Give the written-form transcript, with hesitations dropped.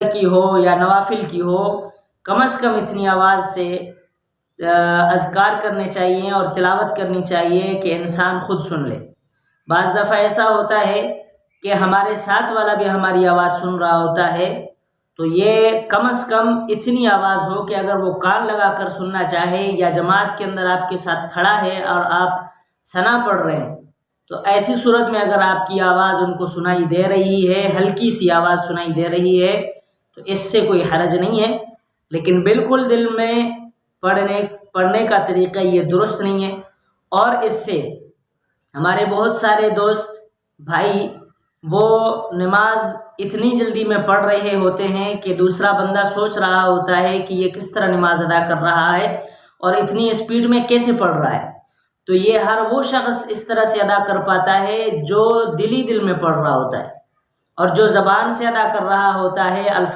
کی ہو یا نوافل کی ہو، کم از کم اتنی آواز سے اذکار کرنے چاہیے اور تلاوت کرنی چاہیے کہ انسان خود سن لے۔ بعض دفعہ ایسا ہوتا ہے کہ ہمارے ساتھ والا بھی ہماری آواز سن رہا ہوتا ہے، تو یہ کم از کم اتنی آواز ہو کہ اگر وہ کان لگا کر سننا چاہے یا جماعت کے اندر آپ کے ساتھ کھڑا ہے اور آپ ثنا پڑھ رہے ہیں، تو ایسی صورت میں اگر آپ کی آواز ان کو سنائی دے رہی ہے، ہلکی سی آواز سنائی دے رہی ہے، تو اس سے کوئی حرج نہیں ہے۔ لیکن بالکل دل میں پڑھنے کا طریقہ یہ درست نہیں ہے، اور اس سے ہمارے بہت سارے دوست بھائی وہ نماز اتنی جلدی میں پڑھ رہے ہوتے ہیں کہ دوسرا بندہ سوچ رہا ہوتا ہے کہ یہ کس طرح نماز ادا کر رہا ہے اور اتنی اسپیڈ میں کیسے پڑھ رہا ہے۔ تو یہ ہر وہ شخص اس طرح سے ادا کر پاتا ہے جو دل میں پڑھ رہا ہوتا ہے، اور جو زبان سے ادا کر رہا ہوتا ہے